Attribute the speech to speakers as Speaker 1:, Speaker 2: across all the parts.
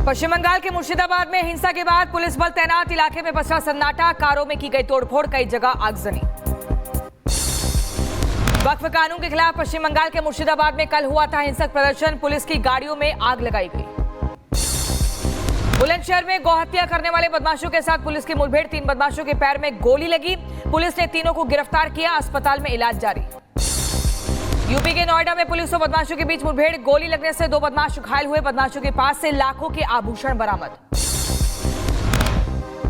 Speaker 1: पश्चिम बंगाल के मुर्शिदाबाद में हिंसा के बाद पुलिस बल तैनात, इलाके में पसरा सन्नाटा, कारों में की गई तोड़फोड़, कई जगह आगजनी। वक्फ कानून के खिलाफ पश्चिम बंगाल के मुर्शिदाबाद में कल हुआ था हिंसक प्रदर्शन, पुलिस की गाड़ियों में आग लगाई गई। बुलंदशहर में गौहत्या करने वाले बदमाशों के साथ पुलिस की मुठभेड़, 3 बदमाशों के पैर में गोली लगी, पुलिस ने तीनों को गिरफ्तार किया, अस्पताल में इलाज जारी। यूपी के नोएडा में पुलिस और बदमाशों के बीच मुठभेड़, गोली लगने से 2 बदमाश घायल हुए, बदमाशों के पास से लाखों के आभूषण बरामद।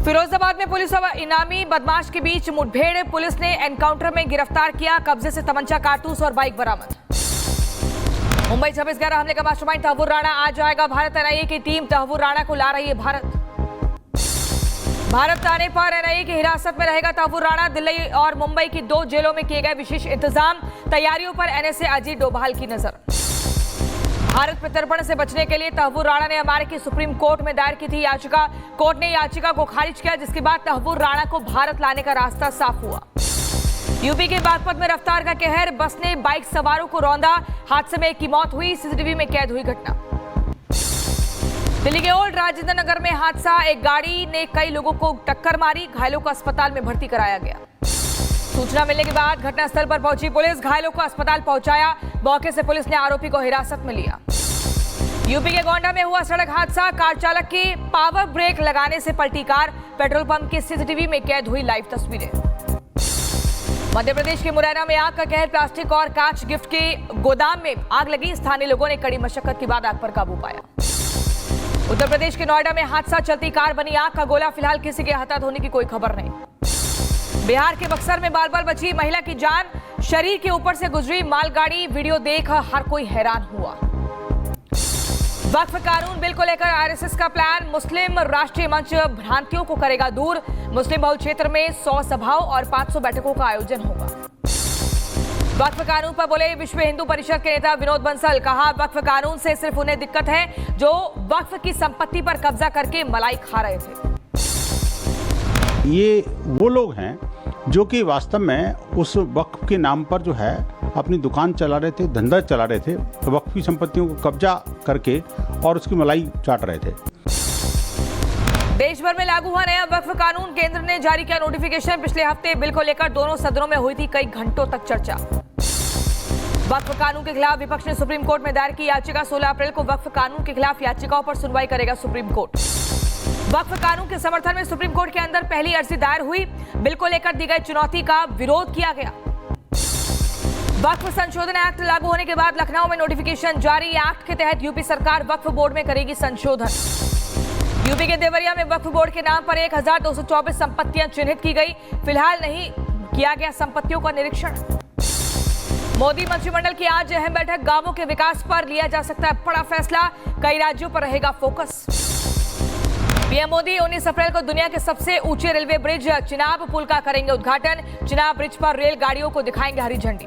Speaker 1: फिरोजाबाद में पुलिस और इनामी बदमाश के बीच मुठभेड़, पुलिस ने एनकाउंटर में गिरफ्तार किया, कब्जे से तमंचा, कारतूस और बाइक बरामद। मुंबई 26/11 हमले का मास्टरमाइंड तहव्वुर राणा आज आएगा भारत, एनआईए की टीम तहव्वुर राणा को ला रही है भारत आने पर एनआईए की हिरासत में रहेगा तहव्वुर राणा। दिल्ली और मुंबई की 2 जेलों में किए गए विशेष इंतजाम, तैयारियों पर एनएसए अजीत डोभाल की नजर। भारत प्रत्यर्पण से बचने के लिए तहव्वुर राणा ने अमेरिकी सुप्रीम कोर्ट में दायर की थी याचिका, कोर्ट ने याचिका को खारिज किया, जिसके बाद तहव्वुर राणा को भारत लाने का रास्ता साफ हुआ। यूपी के बागपत में रफ्तार का कहर, बस ने बाइक सवारों को रौंदा, हादसे में 1 की मौत हुई, सीसीटीवी में कैद हुई घटना। दिल्ली के ओल्ड राजेंद्र नगर में हादसा, एक गाड़ी ने कई लोगों को टक्कर मारी, घायलों को अस्पताल में भर्ती कराया गया। सूचना मिलने के बाद घटनास्थल पर पहुंची पुलिस, घायलों को अस्पताल पहुंचाया, मौके से पुलिस ने आरोपी को हिरासत में लिया। यूपी के गोंडा में हुआ सड़क हादसा, कार चालक की पावर ब्रेक लगाने से पलटी कार, पेट्रोल पंप के सीसीटीवी में कैद हुई लाइव तस्वीरें। मध्य प्रदेश के मुरैना में आग का कहर, प्लास्टिक और कांच गिफ्ट के गोदाम में आग लगी, स्थानीय लोगों ने कड़ी मशक्कत के बाद आग पर काबू पाया। उत्तर प्रदेश के नोएडा में हादसा, चलती कार बनी आग का गोला, फिलहाल किसी के हताहत होने की कोई खबर नहीं। बिहार के बक्सर में बाल-बाल बची महिला की जान, शरीर के ऊपर से गुजरी मालगाड़ी, वीडियो देख हर कोई हैरान हुआ। वक्फ कानून बिल को लेकर आरएसएस का प्लान, मुस्लिम राष्ट्रीय मंच भ्रांतियों को करेगा दूर, मुस्लिम बहुल क्षेत्र में 100 सभाओं और 500 बैठकों का आयोजन होगा। वक्फ कानून पर बोले विश्व हिंदू परिषद के नेता विनोद बंसल, कहा वक्फ कानून से सिर्फ उन्हें दिक्कत है जो वक्फ की संपत्ति पर कब्जा करके मलाई खा रहे थे।
Speaker 2: ये वो लोग हैं जो कि वास्तव में उस वक्फ के नाम पर जो है अपनी दुकान चला रहे थे, धंधा चला रहे थे, वक्फ की संपत्तियों को कब्जा करके और उसकी मलाई चाट रहे थे।
Speaker 1: देश भर में लागू हुआ नया वक्फ कानून, केंद्र ने जारी किया नोटिफिकेशन, पिछले हफ्ते बिल को लेकर दोनों सदनों में हुई थी कई घंटों तक चर्चा। वक्फ कानून के खिलाफ विपक्ष ने सुप्रीम कोर्ट में दायर की याचिका, 16 अप्रैल को वक्फ कानून के खिलाफ याचिकाओं पर सुनवाई करेगा सुप्रीम कोर्ट। वक्फ कानून के समर्थन में सुप्रीम कोर्ट के अंदर पहली अर्जी दायर हुई, बिल को लेकर दी गई चुनौती का विरोध किया गया। वक्फ संशोधन एक्ट लागू होने के बाद लखनऊ में नोटिफिकेशन जारी, एक्ट के तहत यूपी सरकार वक्फ बोर्ड में करेगी संशोधन। यूपी के देवरिया में वक्फ बोर्ड के नाम पर 1224 संपत्तियां चिन्हित की गई, फिलहाल नहीं किया गया संपत्तियों का निरीक्षण। मोदी मंत्रिमंडल की आज अहम बैठक, गांवों के विकास पर लिया जा सकता है बड़ा फैसला, कई राज्यों पर रहेगा फोकस। पीएम मोदी 19 अप्रैल को दुनिया के सबसे ऊंचे रेलवे ब्रिज चिनाब पुल का करेंगे उद्घाटन, चिनाब ब्रिज पर रेलगाड़ियों को दिखाएंगे हरी झंडी।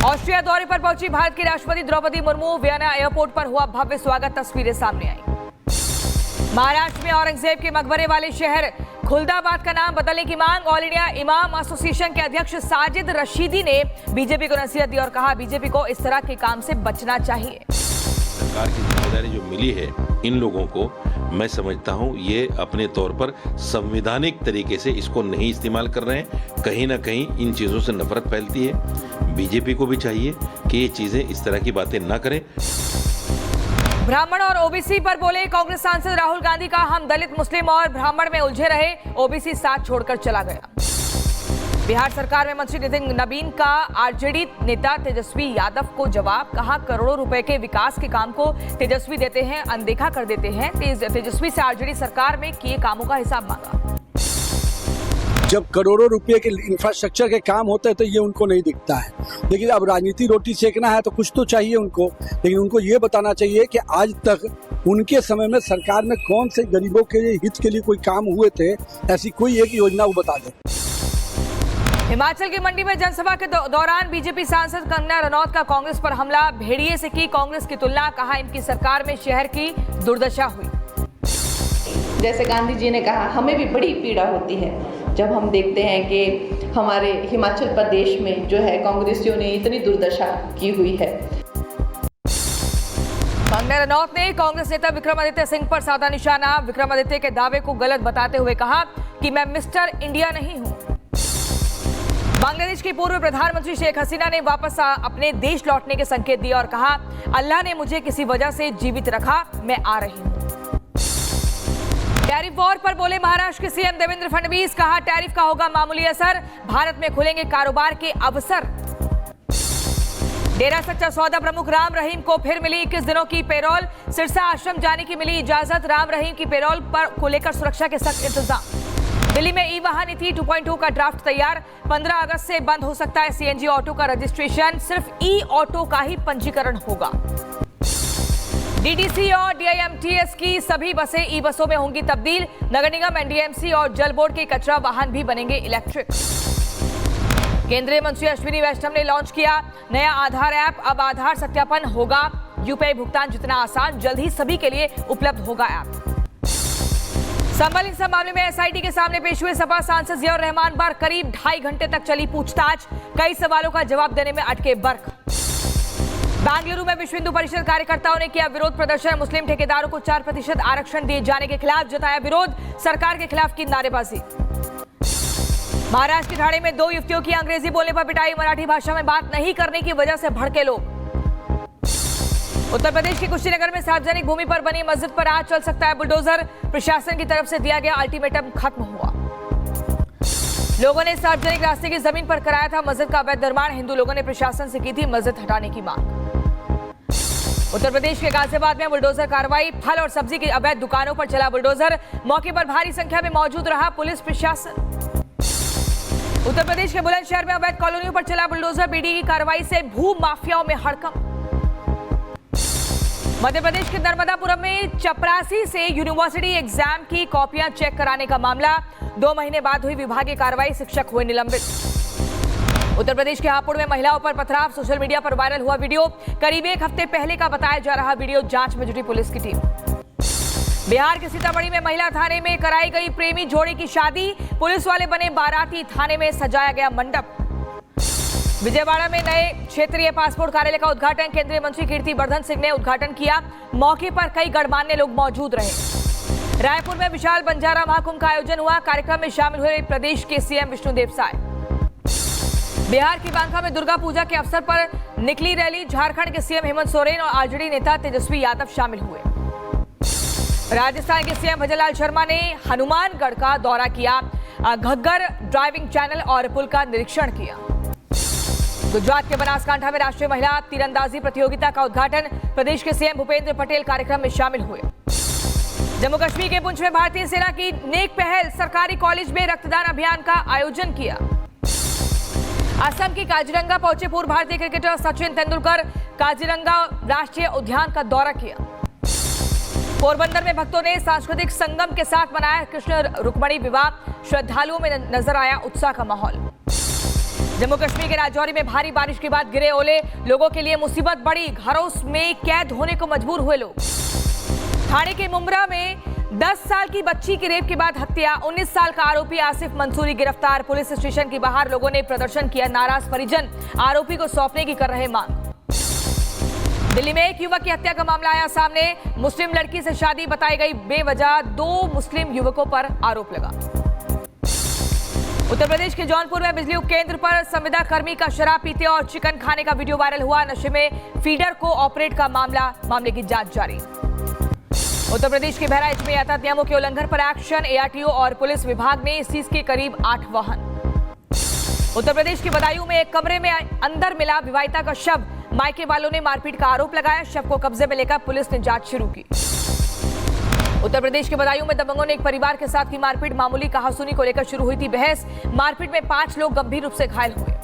Speaker 1: ऑस्ट्रिया दौरे पर पहुंची भारत की राष्ट्रपति द्रौपदी मुर्मू, वियना एयरपोर्ट पर हुआ भव्य स्वागत, तस्वीरें सामने आई। महाराष्ट्र में औरंगजेब के मकबरे वाले शहर खुलदाबाद का नाम बदलने की मांग, ऑल इंडिया इमाम एसोसिएशन के अध्यक्ष साजिद रशीदी ने बीजेपी को नसीहत दी और कहा बीजेपी को इस तरह के काम से बचना चाहिए।
Speaker 3: सरकार की जिम्मेदारी जो मिली है इन लोगों को, मैं समझता हूं ये अपने तौर पर संवैधानिक तरीके से इसको नहीं इस्तेमाल कर रहे हैं, कहीं ना कहीं इन चीज़ों से नफरत फैलती है। बीजेपी को भी चाहिए कि ये चीज़ें इस तरह की बातें ना करें।
Speaker 1: ब्राह्मण और ओबीसी पर बोले कांग्रेस सांसद राहुल गांधी का, हम दलित मुस्लिम और ब्राह्मण में उलझे रहे, ओबीसी साथ छोड़कर चला गया। बिहार सरकार में मंत्री नितिन नवीन का आरजेडी नेता तेजस्वी यादव को जवाब, कहा करोड़ों रुपए के विकास के काम को तेजस्वी देते हैं, अनदेखा कर देते हैं। तेजस्वी से आरजेडी सरकार में किए कामों का हिसाब मांगा।
Speaker 4: जब करोड़ों रुपए के इंफ्रास्ट्रक्चर के काम होते हैं तो ये उनको नहीं दिखता है, लेकिन अब राजनीति रोटी सेकना है तो कुछ तो चाहिए उनको, लेकिन उनको ये बताना चाहिए कि आज तक उनके समय में सरकार में कौन से गरीबों के हित के लिए कोई काम हुए थे, ऐसी कोई एक योजना वो बता दें।
Speaker 1: हिमाचल की मंडी में जनसभा के दौरान बीजेपी सांसद कंगना रनौत का कांग्रेस पर हमला, भेड़िए से की कांग्रेस की तुलना, कहा इनकी सरकार में शहर की दुर्दशा हुई।
Speaker 5: जैसे गांधी जी ने कहा, हमें भी बड़ी पीड़ा होती है जब हम देखते हैं कि हमारे हिमाचल प्रदेश में जो है कांग्रेसियों ने इतनी दुर्दशा की हुई है।
Speaker 1: कंगना रनौत ने कांग्रेस नेता विक्रमादित्य सिंह पर साधा निशाना। विक्रमादित्य के दावे को गलत बताते हुए कहा कि मैं मिस्टर इंडिया नहीं हूं। बांग्लादेश की पूर्व प्रधानमंत्री शेख हसीना ने वापस अपने देश लौटने के संकेत दिए और कहा, अल्लाह ने मुझे किसी वजह से जीवित रखा, मैं आ रही हूं। टैरिफ वॉर पर बोले महाराष्ट्र के सीएम देवेंद्र फडणवीस। कहा, टैरिफ का होगा मामूली असर, भारत में खुलेंगे कारोबार के अवसर। डेरा सच्चा सौदा प्रमुख राम रहीम को फिर मिली 21 दिनों की पेरोल। सिरसा आश्रम जाने की मिली इजाजत। राम रहीम की पेरोल पर को लेकर सुरक्षा के सख्त इंतजाम। दिल्ली में ई वाहन नीति 2.2 का ड्राफ्ट तैयार। 15 अगस्त से बंद हो सकता है सीएनजी ऑटो का रजिस्ट्रेशन, सिर्फ ई ऑटो का ही पंजीकरण होगा। डीडीसी और डीआईएमटीएस की सभी बसें ई बसों में होंगी तब्दील। नगर निगम, एनडीएमसी और जल बोर्ड के कचरा वाहन भी बनेंगे इलेक्ट्रिक। केंद्रीय मंत्री अश्विनी वैष्णव ने लॉन्च किया नया आधार ऐप। अब आधार सत्यापन होगा, यूपीआई भुगतान जितना आसान, जल्द ही सभी के लिए उपलब्ध होगा ऐप। संभल हिंसा मामले में एसआईटी के सामने पेश हुए सपा सांसद जियाउर रहमान पर करीब 2.5 घंटे तक चली पूछताछ। कई सवालों का जवाब देने में अटके बर्क। बेंगलुरु में विश्व हिंदू परिषद कार्यकर्ताओं ने किया विरोध प्रदर्शन। मुस्लिम ठेकेदारों को 4% आरक्षण दिए जाने के खिलाफ जताया विरोध। सरकार के खिलाफ की नारेबाजी। महाराष्ट्र के ठाणे में 2 युवतियों की अंग्रेजी बोलने पर पिटाई। मराठी भाषा में बात नहीं करने की वजह से भड़के लोग। उत्तर प्रदेश के कुशीनगर में सार्वजनिक भूमि पर बनी मस्जिद पर आज चल सकता है बुलडोजर। प्रशासन की तरफ से दिया गया अल्टीमेटम खत्म हुआ। लोगों ने सार्वजनिक रास्ते की जमीन पर कराया था मस्जिद का अवैध निर्माण। हिंदू लोगों ने प्रशासन से की थी मस्जिद हटाने की मांग। उत्तर प्रदेश के गाजियाबाद में बुलडोजर कार्रवाई। फल और सब्जी की अवैध दुकानों पर चला बुलडोजर। मौके पर भारी संख्या में मौजूद रहा पुलिस प्रशासन। उत्तर प्रदेश के बुलंदशहर में अवैध कॉलोनियों पर चला बुलडोजर। बीडी की कार्रवाई से भू माफियाओं में हड़कंप। मध्य प्रदेश के नर्मदापुरम में चपरासी से यूनिवर्सिटी एग्जाम की कॉपियां चेक कराने का मामला। 2 महीने बाद हुई विभागीय कार्रवाई, शिक्षक हुए निलंबित। उत्तर प्रदेश के हापुड़ में महिलाओं पर पथराव। सोशल मीडिया पर वायरल हुआ वीडियो। करीब 1 हफ्ते पहले का बताया जा रहा वीडियो। जांच में जुटी पुलिस की टीम। बिहार के सीतामढ़ी में महिला थाने में कराई गई प्रेमी जोड़े की शादी। पुलिस वाले बने बाराती, थाने में सजाया गया मंडप। विजयवाड़ा में नए क्षेत्रीय पासपोर्ट कार्यालय का उद्घाटन। केंद्रीय मंत्री कीर्ति वर्धन सिंह ने उद्घाटन किया। मौके पर कई गणमान्य लोग मौजूद रहे। रायपुर में विशाल बंजारा महाकुंभ का आयोजन हुआ। कार्यक्रम में शामिल हुए प्रदेश के सीएम विष्णुदेव साय। बिहार की बांका में दुर्गा पूजा के अवसर पर निकली रैली। झारखंड के सीएम हेमंत सोरेन और आरजेडी नेता तेजस्वी यादव शामिल हुए। राजस्थान के सीएम भजनलाल शर्मा ने हनुमानगढ़ का दौरा किया। घग्गर ड्राइविंग चैनल और पुल का निरीक्षण किया। गुजरात के बनासकांठा में राष्ट्रीय महिला तीरंदाजी प्रतियोगिता का उद्घाटन। प्रदेश के सीएम भूपेंद्र पटेल कार्यक्रम में शामिल हुए। जम्मू कश्मीर के पुंछ में भारतीय सेना की नेक पहल। सरकारी कॉलेज में रक्तदान अभियान का आयोजन किया। असम की काजीरंगा पहुंचे पूर्व भारतीय क्रिकेटर सचिन तेंदुलकर। काजीरंगा राष्ट्रीय उद्यान का दौरा किया। पोरबंदर में भक्तों ने सांस्कृतिक संगम के साथ मनाया कृष्ण रुक्मणी विवाह। श्रद्धालुओं में नजर आया उत्साह का माहौल। जम्मू कश्मीर के राजौरी में भारी बारिश के बाद गिरे ओले। लोगों के लिए मुसीबत बढ़ी। घरों में कैद होने को मजबूर हुए लोग। ठाणे के मुमरा में 10 साल की बच्ची की रेप के बाद हत्या। 19 साल का आरोपी आसिफ मंसूरी गिरफ्तार। पुलिस स्टेशन के बाहर लोगों ने प्रदर्शन किया। नाराज परिजन आरोपी को सौंपने की कर रहे मांग। दिल्ली में एक युवक की हत्या का मामला आया सामने। मुस्लिम लड़की से शादी बताई गई बेवजह। 2 मुस्लिम युवकों पर आरोप लगा। उत्तर प्रदेश के जौनपुर में बिजली उपकेंद्र पर संविदा कर्मी का शराब पीते और चिकन खाने का वीडियो वायरल हुआ। नशे में फीडर को ऑपरेट का मामले की जांच जारी। उत्तर प्रदेश के बहराइच में यातायात नियमों के उल्लंघन पर एक्शन। एआरटीओ और पुलिस विभाग ने सीज के करीब 8 वाहन। उत्तर प्रदेश के बदायूं में एक कमरे में अंदर मिला विवाहिता का शव। मायके वालों ने मारपीट का आरोप लगाया। शव को कब्जे में लेकर पुलिस ने जांच शुरू की। उत्तर प्रदेश के बदायूं में दबंगों ने एक परिवार के साथ की मारपीट। मामूली कहासुनी को लेकर शुरू हुई थी बहस। मारपीट में 5 लोग गंभीर रूप से घायल हुए।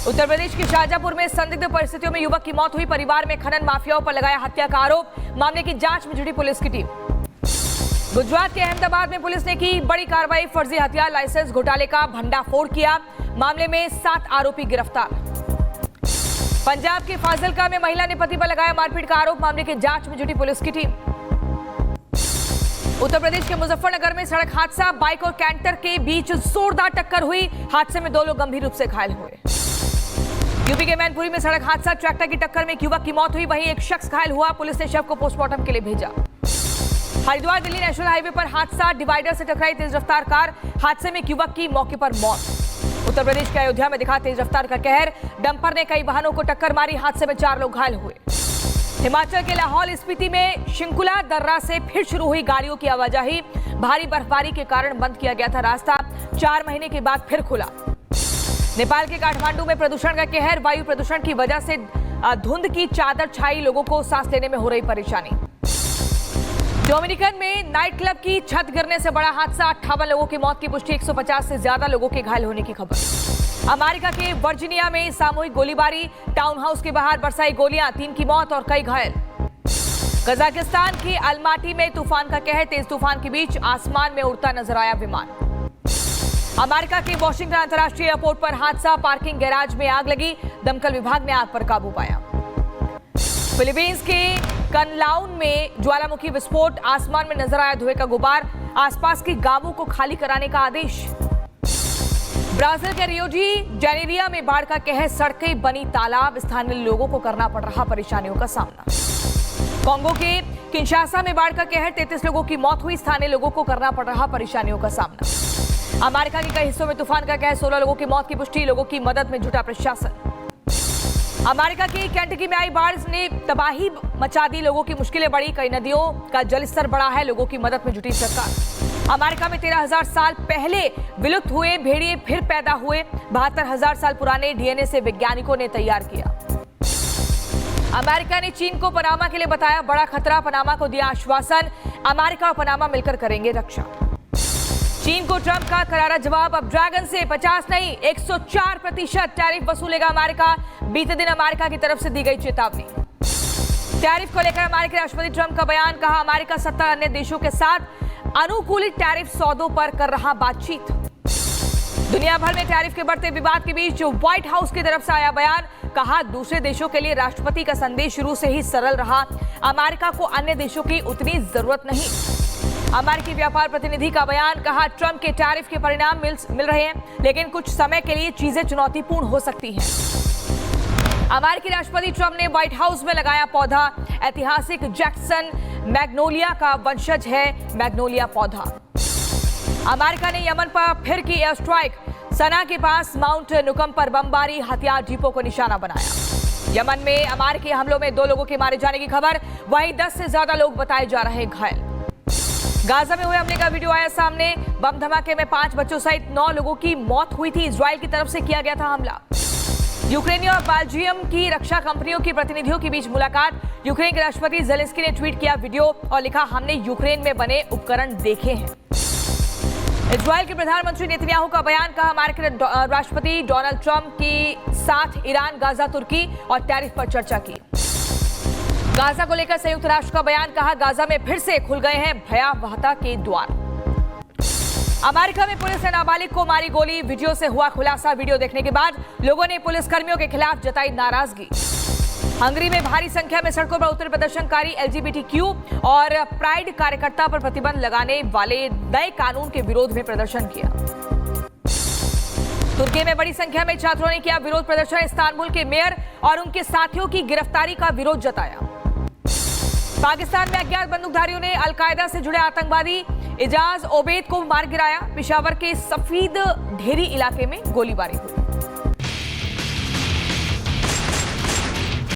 Speaker 1: उत्तर प्रदेश के शाहजहांपुर में संदिग्ध परिस्थितियों में युवक की मौत हुई। परिवार में खनन माफियाओं पर लगाया हत्या का आरोप। मामले की जांच में जुटी पुलिस की टीम। गुजरात के अहमदाबाद में पुलिस ने की बड़ी कार्रवाई। फर्जी हथियार लाइसेंस घोटाले का भंडाफोड़ किया। मामले में 7 आरोपी गिरफ्तार। पंजाब के फाजिलका में महिला ने पति पर लगाया मारपीट का आरोप। मामले की जांच में जुटी पुलिस की टीम। उत्तर प्रदेश के मुजफ्फरनगर में सड़क हादसा। बाइक और कैंटर के बीच जोरदार टक्कर हुई। हादसे में 2 लोग गंभीर रूप से घायल हुए। यूपी के मैनपुरी में सड़क हादसा, ट्रैक्टर की टक्कर में एक युवक की मौत हुई, वहीं एक शख्स घायल हुआ। पुलिस ने शव को पोस्टमार्टम के लिए भेजा। हरिद्वार दिल्ली नेशनल हाईवे पर हादसा, डिवाइडर से टकराई तेज रफ्तार कार, हादसे में एक युवक की मौके पर मौत। उत्तर प्रदेश के अयोध्या में दिखा तेज रफ्तार का कहर, डंपर ने कई वाहनों को टक्कर मारी, हादसे में 4 लोग घायल हुए। हिमाचल के लाहौल स्पीति में शिंकुला दर्रा से फिर शुरू हुई गाड़ियों की आवाजाही, भारी बर्फबारी के कारण बंद किया गया था रास्ता, 4 महीने के बाद फिर खुला। नेपाल के काठमांडू में प्रदूषण का कहर, वायु प्रदूषण की वजह से धुंध की चादर छाई, लोगों को सांस लेने में हो रही परेशानी। डोमिनिकन में नाइट क्लब की छत गिरने से बड़ा हादसा, 58 लोगों की मौत की पुष्टि, 150 से ज्यादा लोगों के घायल होने की खबर। अमेरिका के वर्जीनिया में सामूहिक गोलीबारी, टाउन हाउस के बाहर बरसाई गोलियां, 3 की मौत और कई घायल। कजाकिस्तान की अलमाटी में तूफान का कहर, तेज तूफान के बीच आसमान में उड़ता नजर आया विमान। अमेरिका के वॉशिंगटन अंतर्राष्ट्रीय एयरपोर्ट पर हादसा, पार्किंग गैराज में आग लगी, दमकल विभाग ने आग पर काबू पाया। फिलीपींस के कनलाउन में ज्वालामुखी विस्फोट, आसमान में नजर आया धुएं का गुबार, आसपास के गांवों को खाली कराने का आदेश। ब्राजील के रियो डी जेनेरियो में बाढ़ का कहर, सड़कें बनी तालाब, स्थानीय लोगों को करना पड़ रहा परेशानियों का सामना। कांगो के किंशासा में बाढ़ का कहर, 33 लोगों की मौत हुई, स्थानीय लोगों को करना पड़ रहा परेशानियों का सामना। अमेरिका के कई हिस्सों में तूफान का कहर, 16 लोगों की मौत की पुष्टि, लोगों की मदद में जुटा प्रशासन। अमेरिका की केंटकी में आई बाढ़ ने तबाही मचा दी, लोगों की मुश्किलें बढ़ी, कई नदियों का जलस्तर बढ़ा है, लोगों की मदद में जुटी सरकार। अमेरिका में 13,000 साल पहले विलुप्त हुए भेड़िए फिर पैदा हुए, 72,000 साल पुराने डीएनए से वैज्ञानिकों ने तैयार किया। अमेरिका ने चीन को पनामा के लिए बताया बड़ा खतरा, पनामा को दिया आश्वासन, अमेरिका और पनामा मिलकर करेंगे रक्षा। चीन को ट्रंप का करारा जवाब, अब ड्रैगन से 50 नहीं 104% टैरिफ वसूलेगा अमेरिका, बीते दिन अमेरिका की तरफ से दी गई चेतावनी। टैरिफ को लेकर अमेरिकी राष्ट्रपति ट्रंप का बयान, कहा अमेरिका 70 अन्य देशों के साथ अनुकूलित टैरिफ सौदों पर कर रहा बातचीत। दुनिया भर में टैरिफ के बढ़ते विवाद के बीच व्हाइट हाउस की तरफ से आया बयान, कहा दूसरे देशों के लिए राष्ट्रपति का संदेश शुरू से ही सरल रहा, अमेरिका को अन्य देशों की उतनी जरूरत नहीं। अमेरिकी व्यापार प्रतिनिधि का बयान, कहा ट्रंप के टैरिफ के परिणाम मिल रहे हैं, लेकिन कुछ समय के लिए चीजें चुनौतीपूर्ण हो सकती हैं। अमेरिकी राष्ट्रपति ट्रंप ने व्हाइट हाउस में लगाया पौधा, ऐतिहासिक जैक्सन मैग्नोलिया का वंशज है मैग्नोलिया पौधा। अमेरिका ने यमन पर फिर की एयर स्ट्राइक, सना के पास माउंट नुकम पर बमबारी, हथियार डिपो को निशाना बनाया। यमन में अमेरिकी हमलों में 2 लोगों के मारे जाने की खबर, वहीं 10 से ज्यादा लोग बताए जा रहे घायल। गाजा में हुए हमले का वीडियो आया सामने, बम धमाके में 5 बच्चों सहित 9 लोगों की मौत हुई थी, इजराइल की तरफ से किया गया था हमला। यूक्रेन और बेल्जियम की रक्षा कंपनियों की प्रतिनिधियों के बीच मुलाकात, यूक्रेन के राष्ट्रपति जेलेंस्की ने ट्वीट किया वीडियो और लिखा हमने यूक्रेन में बने उपकरण देखे हैं। इजराइल के प्रधानमंत्री नेतन्याहू का बयान, कहा अमेरिकी राष्ट्रपति डोनाल्ड ट्रंप के साथ ईरान, गाजा, तुर्की और टैरिफ पर चर्चा की। गाजा को लेकर संयुक्त राष्ट्र का बयान, कहा गाजा में फिर से खुल गए हैं भयावहता के द्वार। अमेरिका में पुलिस ने नाबालिग को मारी गोली, वीडियो से हुआ खुलासा, वीडियो देखने के बाद लोगों ने पुलिसकर्मियों के खिलाफ जताई नाराजगी। हंगरी में भारी संख्या में सड़कों पर उतरे प्रदर्शनकारी, एलजीबीटीक्यू और प्राइड कार्यकर्ता पर प्रतिबंध लगाने वाले नए कानून के विरोध में प्रदर्शन किया। तुर्की में बड़ी संख्या में छात्रों ने किया विरोध प्रदर्शन, इस्तांबुल के मेयर और उनके साथियों की गिरफ्तारी का विरोध जताया। पाकिस्तान में अज्ञात बंदूकधारियों ने अलकायदा से जुड़े आतंकवादी इजाज ओबैद को मार गिराया, पेशावर के सफीद ढेरी इलाके में गोलीबारी हुई।